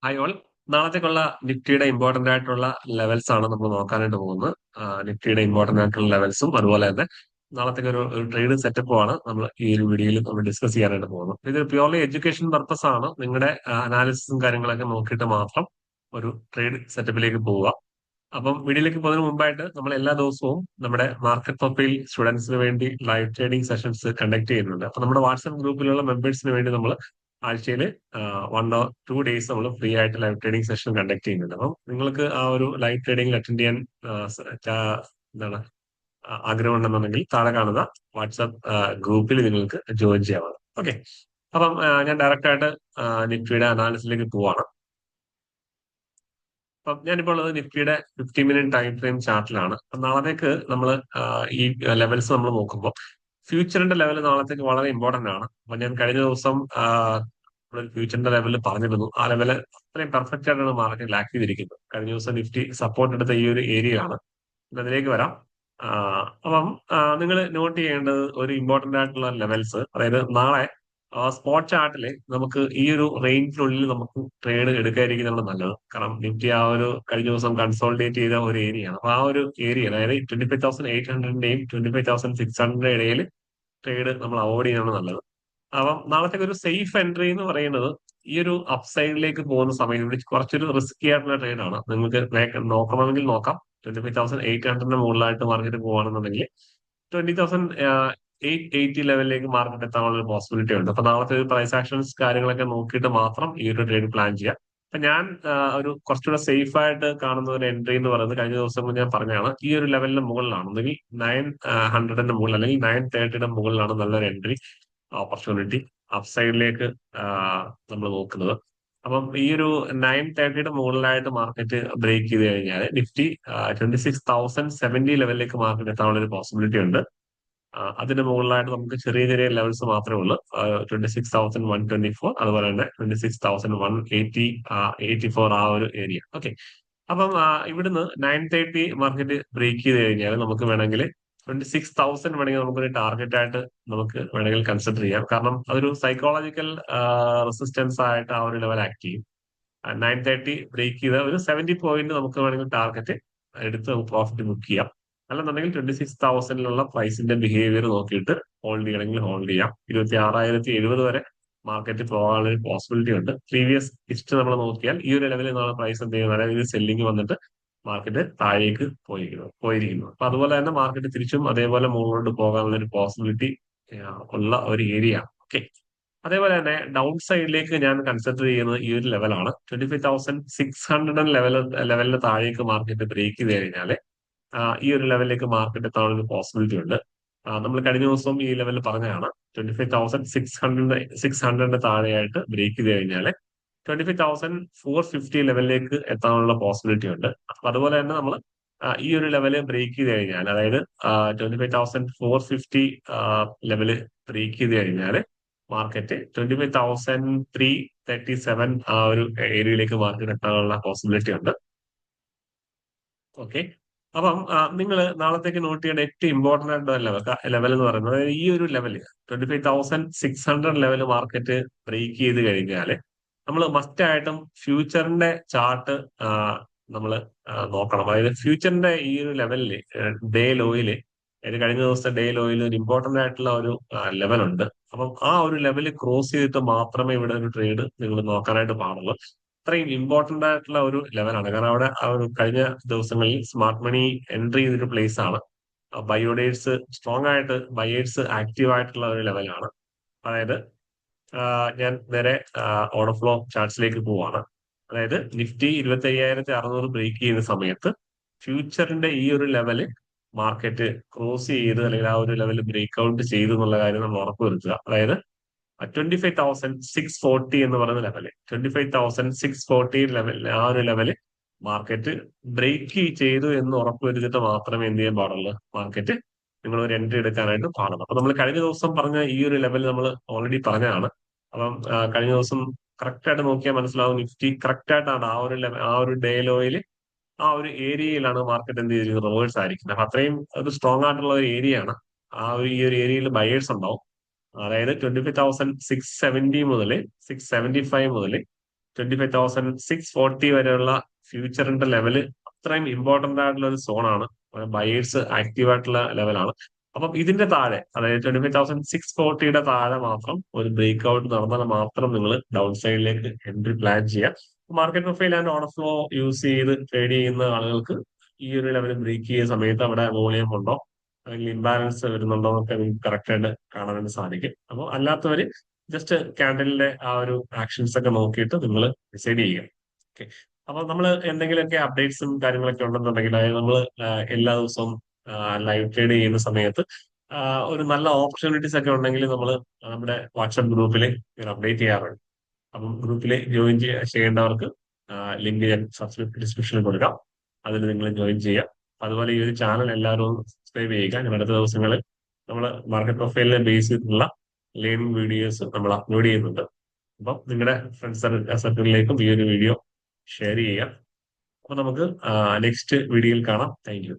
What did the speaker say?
Hi all. നാളത്തേക്കുള്ള നിഫ്റ്റിയുടെ important ആയിട്ടുള്ള levels ആണ് നമ്മൾ നോക്കാനായിട്ട് പോകുന്നത്. നിഫ്റ്റിയുടെ ഇമ്പോർട്ടന്റ് ആയിട്ടുള്ള ലെവൽസും അതുപോലെ തന്നെ നാളത്തേക്ക് ഒരു ട്രേഡ് സെറ്റപ്പും ആണ് നമ്മൾ ഈ ഒരു വീഡിയോയിൽ നമ്മൾ ഡിസ്കസ് ചെയ്യാനായിട്ട് പോകുന്നത്. ഇത് പ്യൂർലി എഡ്യൂക്കേഷൻ പർപ്പസ് ആണ്. നിങ്ങളുടെ അനാലിസിസും കാര്യങ്ങളൊക്കെ നോക്കിയിട്ട് മാത്രം ഒരു ട്രേഡ് സെറ്റപ്പിലേക്ക് പോവുക. അപ്പം വീഡിയോയിലേക്ക് പോകുന്നതിന് മുമ്പായിട്ട് നമ്മൾ എല്ലാ ദിവസവും നമ്മുടെ മാർക്കറ്റ് പ്രൊഫൈൽ സ്റ്റുഡൻസിന് വേണ്ടി ലൈവ് ട്രേഡിംഗ് സെഷൻസ് കണ്ടക്ട് ചെയ്യുന്നുണ്ട്. അപ്പൊ നമ്മുടെ വാട്സ്ആപ്പ് ഗ്രൂപ്പിലുള്ള മെമ്പേഴ്സിന് വേണ്ടി നമ്മൾ ആഴ്ചയിൽ 1 or 2 days നമ്മൾ ഫ്രീ ആയിട്ട് ലൈവ് ട്രേഡിംഗ് സെഷൻ കണ്ടക്ട് ചെയ്യുന്നുണ്ട്. അപ്പം നിങ്ങൾക്ക് ആ ഒരു ലൈവ് ട്രേഡിംഗിൽ അറ്റൻഡ് ചെയ്യാൻ എന്താണ് ആഗ്രഹം ഉണ്ടെന്നുണ്ടെങ്കിൽ താഴെ കാണുന്ന വാട്സ്ആപ്പ് ഗ്രൂപ്പിൽ നിങ്ങൾക്ക് ജോയിൻ ചെയ്യാവുന്നതാണ്. ഓക്കെ. അപ്പം ഞാൻ ഡയറക്റ്റ് ആയിട്ട് നിഫ്റ്റിയുടെ അനാലിസിലേക്ക് പോവാണ്. അപ്പം ഞാനിപ്പോൾ ഉള്ളത് നിഫ്റ്റിയുടെ 50 മിനിറ്റ് ടൈം ഫ്രെയിം ചാർട്ടിലാണ്. അപ്പം നാളത്തേക്ക് നമ്മൾ ഈ ലെവൽസ് നമ്മൾ നോക്കുമ്പോൾ ഫ്യൂച്ചറിന്റെ ലെവൽ നാളത്തേക്ക് വളരെ ഇമ്പോർട്ടന്റ് ആണ്. അപ്പൊ ഞാൻ കഴിഞ്ഞ ദിവസം ഫ്യൂച്ചറിന്റെ ലെവൽ പറഞ്ഞിരുന്നു. ആ ലെവല് അത്രയും പെർഫെക്റ്റ് ആയിട്ടാണ് മാർക്കറ്റ് ലാക്ക് ചെയ്തിരിക്കുന്നത്. കഴിഞ്ഞ ദിവസം നിഫ്റ്റി സപ്പോർട്ട് എടുത്ത ഈ ഒരു ഏരിയയാണ്. അതിലേക്ക് വരാം. അപ്പം നിങ്ങൾ നോട്ട് ചെയ്യേണ്ടത് ഒരു ഇമ്പോർട്ടന്റ് ആയിട്ടുള്ള ലെവൽസ്, അതായത് നാളെ സ്പോട്ട് ചാർട്ടില് നമുക്ക് ഈ ഒരു റേഞ്ചിനുള്ളിൽ നമുക്ക് ട്രേഡ് എടുക്കാതിരിക്കുന്നതാണ് നല്ലത്. കാരണം നിഫ്റ്റി ആ ഒരു കഴിഞ്ഞ ദിവസം കൺസോൾട്ടേറ്റ് ചെയ്ത ഒരു ഏരിയയാണ്. അപ്പൊ ആ ഒരു ഏരിയ, അതായത് 25,800ന്റെയും 25,600 ഇടയിൽ ട്രേഡ് നമ്മൾ അവോയ്ഡ് ചെയ്യുന്നതാണ് നല്ലത്. അപ്പം നാളത്തേക്ക് ഒരു സേഫ് എൻട്രി എന്ന് പറയുന്നത് ഈ ഒരു അപ്സൈഡിലേക്ക് പോകുന്ന സമയത്ത് കുറച്ചൊരു റിസ്കി ആയിട്ടുള്ള ട്രേഡ് ആണ്. നിങ്ങൾക്ക് നോക്കണമെങ്കിൽ നോക്കാം. 25,800ന്റെ മുകളിലായിട്ട് മാർക്കറ്റ് പോകുകയാണെന്നുണ്ടെങ്കിൽ 20,880 ലെവലിലേക്ക് മാർക്കറ്റ് എത്താനുള്ള ഒരു പോസിബിലിറ്റി ഉണ്ട്. അപ്പൊ നാളത്തെ ഒരു പ്രൈസ് ആക്ഷൻസ് കാര്യങ്ങളൊക്കെ നോക്കിയിട്ട് മാത്രം ഈ ഒരു ട്രേഡ് പ്ലാൻ ചെയ്യാം. അപ്പൊ ഞാൻ ഒരു കുറച്ചുകൂടെ സേഫ് ആയിട്ട് കാണുന്ന ഒരു എൻട്രി എന്ന് പറയുന്നത് കഴിഞ്ഞ ദിവസം ഞാൻ പറഞ്ഞാണ്, ഈ ഒരു ലെവലിന് മുകളിലാണ്, ഒന്നെങ്കിൽ 900ന്റെ മുകളിൽ അല്ലെങ്കിൽ 930യുടെ മുകളിലാണ് നല്ലൊരു എൻട്രി ഓപ്പർച്യൂണിറ്റി അപ്സൈഡിലേക്ക് നമ്മൾ നോക്കുന്നത്. അപ്പം ഈ ഒരു 930യുടെ മുകളിലായിട്ട് മാർക്കറ്റ് ബ്രേക്ക് ചെയ്ത് കഴിഞ്ഞാൽ നിഫ്റ്റി 26,070 ലെവലിലേക്ക് മാർക്കറ്റ് എത്താനുള്ള ഒരു പോസിബിലിറ്റി ഉണ്ട്. അതിന് മുകളിലായിട്ട് നമുക്ക് ചെറിയ ചെറിയ ലെവൽസ് മാത്രമേ ഉള്ളൂ. 26,124, അതുപോലെ തന്നെ 26,180 ആ ഒരു ഏരിയ. ഓക്കെ. അപ്പം ഇവിടുന്ന് 930 മാർക്കറ്റ് ബ്രേക്ക് ചെയ്ത് കഴിഞ്ഞാൽ നമുക്ക് വേണമെങ്കിൽ 26,000 വേണമെങ്കിൽ നമുക്കൊരു ടാർഗറ്റ് ആയിട്ട് നമുക്ക് വേണമെങ്കിൽ കൺസിഡർ ചെയ്യാം. കാരണം അതൊരു സൈക്കോളജിക്കൽ റെസിസ്റ്റൻസ് ആയിട്ട് ആ ഒരു ലെവൽ ആക്ട് ചെയ്യും. 930 ബ്രേക്ക് ചെയ്ത ഒരു 70 പോയിന്റ് നമുക്ക് വേണമെങ്കിൽ ടാർഗറ്റ് എടുത്ത് നമുക്ക് പ്രോഫിറ്റ് ബുക്ക് ചെയ്യാം. അല്ലെന്നുണ്ടെങ്കിൽ 26,000ലുള്ള പ്രൈസിന്റെ ബിഹേവിയർ നോക്കിയിട്ട് ഹോൾഡ് ചെയ്യണമെങ്കിൽ ഹോൾഡ് ചെയ്യാം. 26,070 വരെ മാർക്കറ്റ് പോകാനുള്ള ഒരു പോസിബിലിറ്റി ഉണ്ട്. പ്രീവിയസ് ഹിസ്റ്ററി നമ്മൾ നോക്കിയാൽ ഈ ഒരു ലെവലിൽ നിന്നാണ് പ്രൈസ് എന്ത് ചെയ്യുന്നത്, അതായത് സെല്ലിംഗ് വന്നിട്ട് മാർക്കറ്റ് താഴേക്ക് പോയിരിക്കുന്നു. അപ്പൊ അതുപോലെ തന്നെ മാർക്കറ്റ് തിരിച്ചും അതേപോലെ മുകളിലോട്ട് പോകാനുള്ള ഒരു പോസിബിലിറ്റി ഉള്ള ഒരു ഏരിയ. ഓക്കെ. അതേപോലെ തന്നെ ഡൗൺ സൈഡിലേക്ക് ഞാൻ കൺസിഡർ ചെയ്യുന്നത് ഈ ഒരു ലെവലാണ്. 25,600 ലെവലിന് താഴേക്ക് മാർക്കറ്റ് ബ്രേക്ക് ചെയ്ത് കഴിഞ്ഞാൽ ഈ ഒരു ലെവലിലേക്ക് മാർക്കറ്റ് എത്താനുള്ള ഒരു പോസിബിലിറ്റി ഉണ്ട്. നമ്മൾ കഴിഞ്ഞ ദിവസം ഈ ലെവലിൽ പറഞ്ഞതാണ്, 25,600 താഴെയായിട്ട് ബ്രേക്ക് ചെയ്ത് കഴിഞ്ഞാൽ 25,450 ലെവലിലേക്ക് എത്താനുള്ള പോസിബിലിറ്റി ഉണ്ട്. അപ്പൊ അതുപോലെ തന്നെ നമ്മൾ ഈ ഒരു ലെവല് ബ്രേക്ക് ചെയ്ത് കഴിഞ്ഞാൽ, അതായത് 25,450 ലെവല് ബ്രേക്ക് ചെയ്ത് കഴിഞ്ഞാൽ മാർക്കറ്റ് 25,337 ആ ഒരു ഏരിയയിലേക്ക് മാർക്കറ്റ് എത്താനുള്ള പോസിബിലിറ്റി ഉണ്ട്. ഓക്കെ. അപ്പം നിങ്ങൾ നാളത്തേക്ക് നോട്ട് ചെയ്യേണ്ട ഏറ്റവും ഇമ്പോർട്ടന്റ് ആയിട്ടുള്ള ലെവൽ എന്ന് പറയുന്നത്, അതായത് ഈ ഒരു ലെവല് 25,600 ലെവൽ മാർക്കറ്റ് ബ്രേക്ക് ചെയ്ത് കഴിഞ്ഞാൽ നമ്മൾ മസ്റ്റ് ആയിട്ടും ഫ്യൂച്ചറിന്റെ ചാർട്ട് നമ്മൾ നോക്കണം. അതായത് ഫ്യൂച്ചറിന്റെ ഈ ഒരു ലെവലില് ഡേ ലോയില്, അതായത് കഴിഞ്ഞ ദിവസത്തെ ഡേ ലോയിൽ ഒരു ഇമ്പോർട്ടന്റ് ആയിട്ടുള്ള ഒരു ലെവൽ ഉണ്ട്. അപ്പം ആ ഒരു ലെവല് ക്രോസ് ചെയ്തിട്ട് മാത്രമേ ഇവിടെ ഒരു ട്രേഡ് നിങ്ങൾ നോക്കാനായിട്ട് പാടുള്ളൂ. അത്രയും ഇമ്പോർട്ടന്റ് ആയിട്ടുള്ള ഒരു ലെവലാണ്. കാരണം അവിടെ ആ ഒരു കഴിഞ്ഞ ദിവസങ്ങളിൽ സ്മാർട്ട് മണി എൻട്രി ചെയ്തൊരു പ്ലേസ് ആണ്. ബയോഡേഴ്സ് സ്ട്രോങ് ആയിട്ട് ബയേഴ്സ് ആക്റ്റീവ് ആയിട്ടുള്ള ഒരു ലെവലാണ്. അതായത് ഞാൻ നേരെ ഓർഡർ ഫ്ലോ ചാർട്ട്സിലേക്ക് പോവാണ്. അതായത് നിഫ്റ്റി 25,600 ബ്രേക്ക് ചെയ്യുന്ന സമയത്ത് ഫ്യൂച്ചറിന്റെ ഈ ഒരു ലെവല് മാർക്കറ്റ് ക്രോസ് ചെയ്ത് അല്ലെങ്കിൽ ആ ഒരു ലെവൽ ബ്രേക്ക് ഔട്ട് ചെയ്തു എന്നുള്ള കാര്യം നമ്മൾ ഉറപ്പുവരുത്തുക. അതായത് 25,640 എന്ന് പറയുന്ന ലെവല്, 25,640 ലെവൽ, ആ ഒരു ലെവല് മാർക്കറ്റ് ബ്രേക്ക് ചെയ്തു എന്ന് ഉറപ്പുവരുത്തിയിട്ട് മാത്രമേ എന്ത് ചെയ്യാൻ പാടുള്ളൂ, മാർക്കറ്റ് നിങ്ങൾ ഒരു എൻട്രി എടുക്കാനായിട്ട് പാടുള്ളൂ. അപ്പൊ നമ്മൾ കഴിഞ്ഞ ദിവസം പറഞ്ഞ ഈ ഒരു ലെവൽ നമ്മൾ ഓൾറെഡി പറഞ്ഞതാണ്. അപ്പം കഴിഞ്ഞ ദിവസം കറക്റ്റ് ആയിട്ട് നോക്കിയാൽ മനസ്സിലാവും, നിഫ്റ്റി കറക്റ്റ് ആയിട്ടാണ് ആ ഒരു ആ ഒരു ഡേ ലോയില് ആ ഒരു ഏരിയയിലാണ് മാർക്കറ്റ് എന്ത് ചെയ്തിരിക്കുന്നത്, റിവേഴ്സ് ആയിരിക്കുന്നത്. അപ്പൊ അത്രയും ഒരു സ്ട്രോങ് ആയിട്ടുള്ള ഒരു ഏരിയ ആണ്. ആ ഒരു ഈ ഒരു ഏരിയയിൽ ബയേഴ്സ് ഉണ്ടാവും. അതായത് 25,670 മുതൽ 675 മുതൽ 25,640 വരെയുള്ള ഫ്യൂച്ചറിന്റെ ലെവല് അത്രയും ഇമ്പോർട്ടന്റ് ആയിട്ടുള്ള ഒരു സോണാണ്. ബയേഴ്സ് ആക്റ്റീവ് ആയിട്ടുള്ള ലെവലാണ്. അപ്പം ഇതിന്റെ താഴെ, അതായത് 25,640യുടെ താഴെ മാത്രം ഒരു ബ്രേക്ക് ഔട്ട് നടന്നാൽ മാത്രം നിങ്ങൾ ഡൗൺ സൈഡിലേക്ക് എൻട്രി പ്ലാൻ ചെയ്യുക. Market profile and order flow use ചെയ്ത് ട്രേഡ് ചെയ്യുന്ന ആളുകൾക്ക് ഈ ഒരു ലെവൽ ബ്രേക്ക് ചെയ്യുന്ന സമയത്ത് അവിടെ വോളിയം ഉണ്ടോ അല്ലെങ്കിൽ ഇംബാലൻസ് വരുന്നുണ്ടോ എന്നൊക്കെ നിങ്ങൾക്ക് കറക്റ്റ് ആയിട്ട് കാണാൻ വേണ്ടി സാധിക്കും. അപ്പോൾ അല്ലാത്തവര് ജസ്റ്റ് ക്യാൻഡലിന്റെ ആ ഒരു ആക്ഷൻസ് ഒക്കെ നോക്കിയിട്ട് നിങ്ങൾ ഡിസൈഡ് ചെയ്യുക. ഓക്കെ. അപ്പൊ നമ്മൾ എന്തെങ്കിലുമൊക്കെ അപ്ഡേറ്റ്സും കാര്യങ്ങളൊക്കെ ഉണ്ടെന്നുണ്ടെങ്കിൽ, അതായത് നമ്മൾ എല്ലാ ദിവസവും ലൈവ് ട്രേഡ് ചെയ്യുന്ന സമയത്ത് ഒരു നല്ല ഓപ്പർച്യൂണിറ്റീസ് ഒക്കെ ഉണ്ടെങ്കിൽ നമ്മൾ നമ്മുടെ വാട്സ്ആപ്പ് ഗ്രൂപ്പിൽ അപ്ഡേറ്റ് ചെയ്യാറുണ്ട്. അപ്പം ഗ്രൂപ്പിൽ ജോയിൻ ചെയ്യേണ്ടവർക്ക് ലിങ്ക് ഞാൻ ഡിസ്ക്രിപ്ഷനിൽ കൊടുക്കാം. അതിൽ നിങ്ങൾ ജോയിൻ ചെയ്യാം. അതുപോലെ ഈ ഒരു ചാനൽ എല്ലാവരും സബ്സ്ക്രൈബ് ചെയ്യുക. ഞാൻ അടുത്ത ദിവസങ്ങളിൽ നമ്മൾ മാർക്കറ്റ് പ്രൊഫൈലിനെ ബേസ് ചെയ്തിട്ടുള്ള ലേണിംഗ് വീഡിയോസ് നമ്മൾ അപ്ലോഡ് ചെയ്യുന്നുണ്ട്. അപ്പം നിങ്ങളുടെ ഫ്രണ്ട്സ് സർക്കിളിലേക്കും ഈ ഒരു വീഡിയോ ഷെയർ ചെയ്യാം. അപ്പൊ നമുക്ക് നെക്സ്റ്റ് വീഡിയോയിൽ കാണാം. Thank you.